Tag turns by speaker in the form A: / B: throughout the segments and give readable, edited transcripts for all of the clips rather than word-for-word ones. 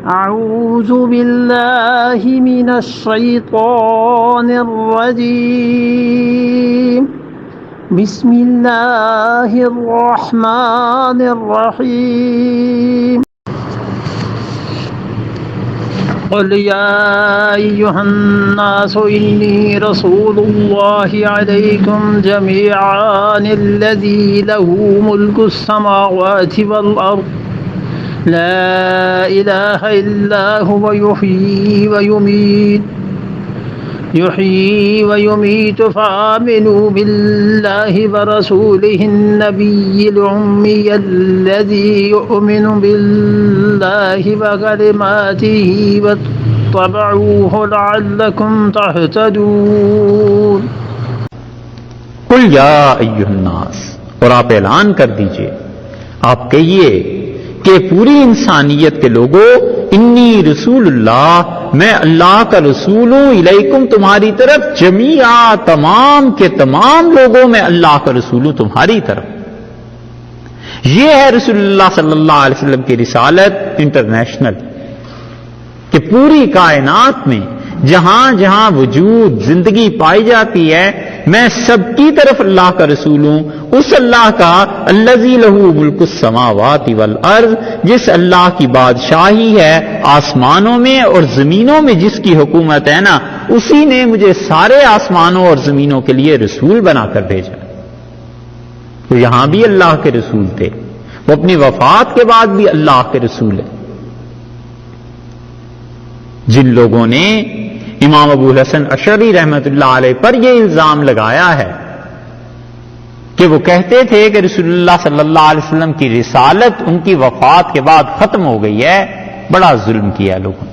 A: أعوذ بالله من الشيطان الرجيم بسم الله الرحمن الرحيم قل يا أيها الناس إني رسول الله عليكم جميعا الذي له ملك السماوات والأرض لا إله إلا هو يحيي ويميت فآمنوا بالله ورسوله النبي الأمي الذي يؤمن بالله وكلماته واتبعوه لعلكم تهتدون
B: قل یا ایھا الناس، اور آپ اعلان کر دیجئے، آپ کہیے کہ پوری انسانیت کے لوگوں، انی رسول اللہ، میں اللہ کا رسول ہوں، الیکم تمہاری طرف، جمیعا تمام کے تمام لوگوں میں اللہ کا رسول ہوں تمہاری طرف۔ یہ ہے رسول اللہ صلی اللہ علیہ وسلم کی رسالت انٹرنیشنل، کہ پوری کائنات میں جہاں جہاں وجود زندگی پائی جاتی ہے، میں سب کی طرف اللہ کا رسول ہوں، اس اللہ کا الذی لہ ملک السماوات والارض، جس اللہ کی بادشاہی ہے آسمانوں میں اور زمینوں میں، جس کی حکومت ہے نا، اسی نے مجھے سارے آسمانوں اور زمینوں کے لیے رسول بنا کر بھیجا۔ وہ یہاں بھی اللہ کے رسول تھے، وہ اپنی وفات کے بعد بھی اللہ کے رسول ہیں۔ جن لوگوں نے امام ابو الحسن اشعری رحمۃ اللہ علیہ پر یہ الزام لگایا ہے کہ وہ کہتے تھے کہ رسول اللہ صلی اللہ علیہ وسلم کی رسالت ان کی وفات کے بعد ختم ہو گئی ہے، بڑا ظلم کیا لوگوں نے۔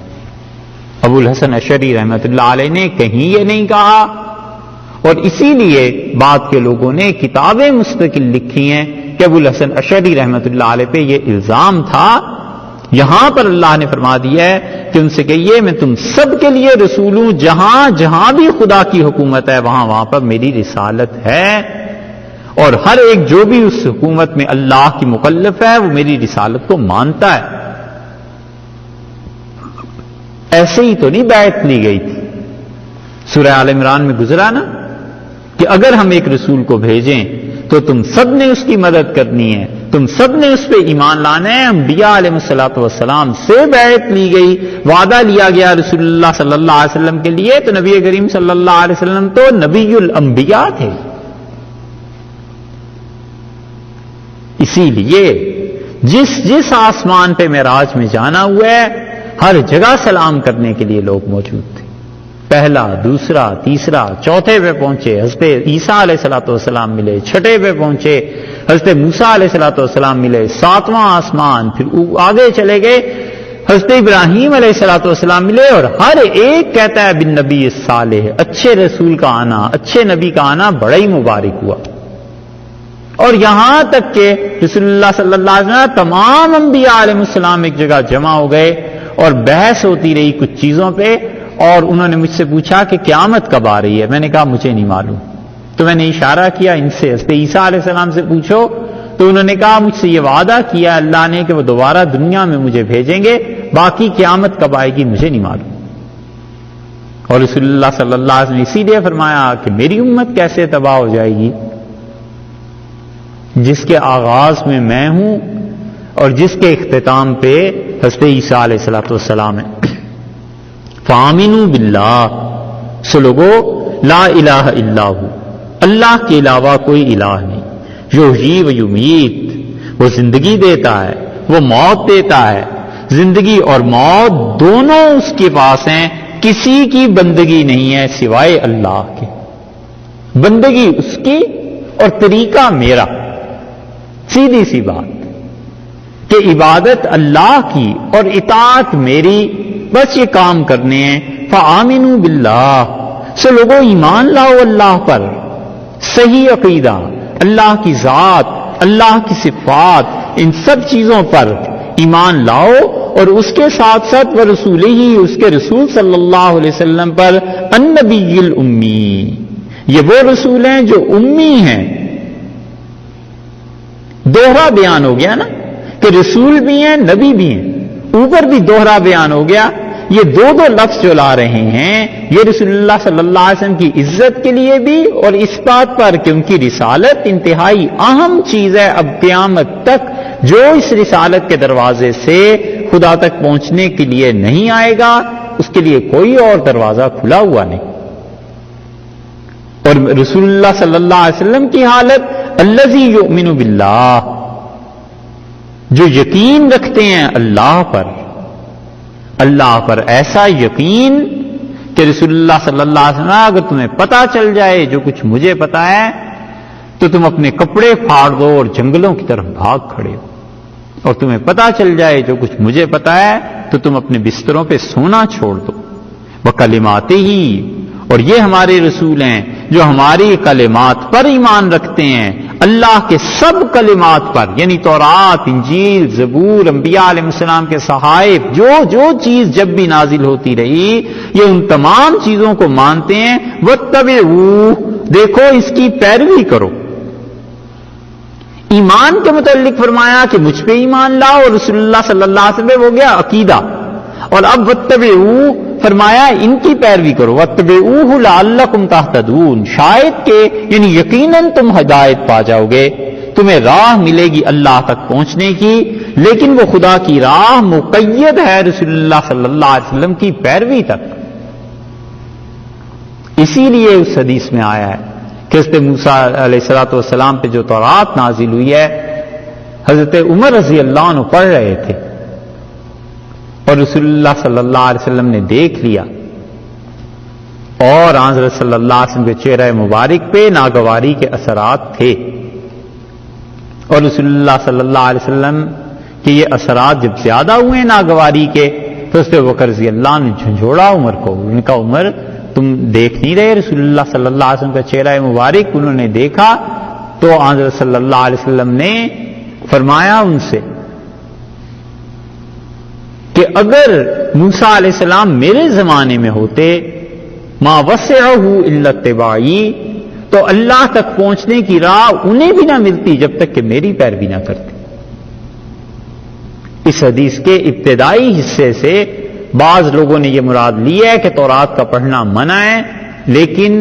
B: ابو الحسن اشعری رحمۃ اللہ علیہ نے کہیں یہ نہیں کہا، اور اسی لیے بعد کے لوگوں نے کتابیں مستقل لکھی ہیں کہ ابو الحسن اشعری رحمۃ اللہ علیہ پہ یہ الزام تھا۔ یہاں پر اللہ نے فرما دیا ہے کہ ان سے کہیے میں تم سب کے لیے رسول ہوں، جہاں جہاں بھی خدا کی حکومت ہے وہاں وہاں پر میری رسالت ہے، اور ہر ایک جو بھی اس حکومت میں اللہ کی مکلف ہے وہ میری رسالت کو مانتا ہے۔ ایسے ہی تو نہیں بیعت لی گئی تھی، سورہ آل عمران میں گزرا نا کہ اگر ہم ایک رسول کو بھیجیں تو تم سب نے اس کی مدد کرنی ہے، تم سب نے اس پہ ایمان لانا ہے۔ انبیاء علیہ الصلوۃ والسلام سے بیعت لی گئی، وعدہ لیا گیا رسول اللہ صلی اللہ علیہ وسلم کے لیے، تو نبی کریم صلی اللہ علیہ وسلم تو نبی الانبیاء تھے۔ اسی لیے جس آسمان پہ معراج میں جانا ہوا ہے، ہر جگہ سلام کرنے کے لیے لوگ موجود تھے۔ پہلا، دوسرا، تیسرا، چوتھے پہ پہنچے حضرت عیسیٰ علیہ الصلوۃ والسلام ملے، چھٹے پہ پہنچے حضرت موسیٰ علیہ الصلوۃ والسلام ملے، ساتواں آسمان، پھر آگے چلے گئے حضرت ابراہیم علیہ الصلوۃ والسلام ملے، اور ہر ایک کہتا ہے بن نبی صالح، اچھے رسول کا آنا، اچھے نبی کا آنا بڑا ہی مبارک ہوا۔ اور یہاں تک کہ رسول اللہ صلی اللہ علیہ وسلم تمام انبیاء علیہ السلام ایک جگہ جمع ہو گئے اور بحث ہوتی رہی کچھ چیزوں پہ، اور انہوں نے مجھ سے پوچھا کہ قیامت کب آ رہی ہے؟ میں نے کہا مجھے نہیں معلوم۔ تو میں نے اشارہ کیا ان سے حضرت عیسیٰ علیہ السلام سے پوچھو، تو انہوں نے کہا مجھ سے یہ وعدہ کیا اللہ نے کہ وہ دوبارہ دنیا میں مجھے بھیجیں گے، باقی قیامت کب آئے گی مجھے نہیں معلوم۔ اور رسول اللہ صلی اللہ علیہ وسلم نے اسی لیے فرمایا کہ میری امت کیسے تباہ ہو جائے گی جس کے آغاز میں میں ہوں اور جس کے اختتام پہ حضرت عیسیٰ علیہ السلام ہے۔ فآمنوا باللہ، سو لوگو لا الہ الا ہو، اللہ کے علاوہ کوئی الہ نہیں، یحیی و یمیت، وہ زندگی دیتا ہے، وہ موت دیتا ہے، زندگی اور موت دونوں اس کے پاس ہیں، کسی کی بندگی نہیں ہے سوائے اللہ کے، بندگی اس کی اور طریقہ میرا۔ سیدھی سی بات کہ عبادت اللہ کی اور اطاعت میری، بس یہ کام کرنے ہیں۔ فآمنوا باللہ، سو لوگوں ایمان لاؤ اللہ پر، صحیح عقیدہ، اللہ کی ذات، اللہ کی صفات، ان سب چیزوں پر ایمان لاؤ، اور اس کے ساتھ ساتھ ورسولہ ہی، اس کے رسول صلی اللہ علیہ وسلم پر، النبی الامی، یہ وہ رسول ہیں جو امی ہیں۔ دوہرا بیان ہو گیا نا کہ رسول بھی ہیں نبی بھی ہیں، اوپر بھی دوہرا بیان ہو گیا. یہ دو لفظ جو لا رہے ہیں یہ رسول اللہ صلی اللہ علیہ وسلم کی عزت کے لیے بھی اور اس بات پر کہ ان کی رسالت انتہائی اہم چیز ہے. اب قیامت تک جو اس رسالت کے دروازے سے خدا تک پہنچنے کے لیے نہیں آئے گا اس کے لیے کوئی اور دروازہ کھلا ہوا نہیں. اور رسول اللہ صلی اللہ علیہ وسلم کی حالت الذی یؤمن باللہ، جو یقین رکھتے ہیں اللہ پر ایسا یقین کہ رسول اللہ صلی اللہ علیہ وسلم اگر تمہیں پتا چل جائے جو کچھ مجھے پتا ہے تو تم اپنے کپڑے پھاڑ دو اور جنگلوں کی طرف بھاگ کھڑے ہو، اور تمہیں پتا چل جائے جو کچھ مجھے پتا ہے تو تم اپنے بستروں پہ سونا چھوڑ دو. وکلماتہ ہی، اور یہ ہمارے رسول ہیں جو ہماری کلمات پر ایمان رکھتے ہیں، اللہ کے سب کلمات پر، یعنی تورات، انجیل، زبور، انبیاء علیہ السلام کے صحائف، جو چیز جب بھی نازل ہوتی رہی یہ ان تمام چیزوں کو مانتے ہیں. واتبعوہ، دیکھو اس کی پیروی کرو. ایمان کے متعلق فرمایا کہ مجھ پہ ایمان لاؤ، اور رسول اللہ صلی اللہ علیہ وسلم ہو گیا عقیدہ. اور اب واتبعوہ فرمایا ان کی پیروی کرو. واتبعوہ لعلکم تہتدون، شاید کہ یعنی یقیناً تم ہدایت پا جاؤ گے، تمہیں راہ ملے گی اللہ تک پہنچنے کی. لیکن وہ خدا کی راہ مقید ہے رسول اللہ صلی اللہ علیہ وسلم کی پیروی تک. اسی لیے اس حدیث میں آیا ہے کہ حضرت موسیٰ علیہ السلام پہ جو تورات نازل ہوئی ہے حضرت عمر رضی اللہ عنہ پڑھ رہے تھے اور رسول اللہ صلی اللہ علیہ وسلم نے دیکھ لیا، اور حضرت صلی اللہ علیہ وسلم کے چہرہ مبارک پہ ناگواری کے اثرات تھے. اور رسول اللہ صلی اللہ علیہ وسلم کے یہ اثرات جب زیادہ ہوئے ناگواری کے تو حضرت بکر رضی اللہ نے جھنجھوڑا عمر کو. ان کا عمر تم دیکھ نہیں رہے رسول اللہ صلی اللہ علیہ وسلم کا چہرہ مبارک؟ انہوں نے دیکھا تو حضرت صلی اللہ علیہ وسلم نے فرمایا ان سے کہ اگر موسیٰ علیہ السلام میرے زمانے میں ہوتے ما وسعہ الا اتباعی، تو اللہ تک پہنچنے کی راہ انہیں بھی نہ ملتی جب تک کہ میری پیروی نہ کرتے. اس حدیث کے ابتدائی حصے سے بعض لوگوں نے یہ مراد لی ہے کہ تورات کا پڑھنا منع ہے، لیکن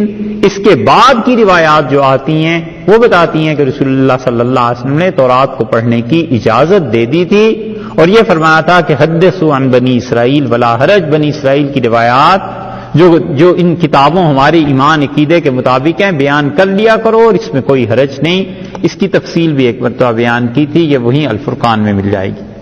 B: اس کے بعد کی روایات جو آتی ہیں وہ بتاتی ہیں کہ رسول اللہ صلی اللہ علیہ وسلم نے تورات کو پڑھنے کی اجازت دے دی تھی، اور یہ فرمایا تھا کہ حدثوا عن بنی اسرائیل ولا حرج، بنی اسرائیل کی روایات جو ان کتابوں ہمارے ایمان عقیدے کے مطابق ہیں بیان کر لیا کرو، اور اس میں کوئی حرج نہیں. اس کی تفصیل بھی ایک مرتبہ بیان کی تھی، یہ وہیں الفرقان میں مل جائے گی.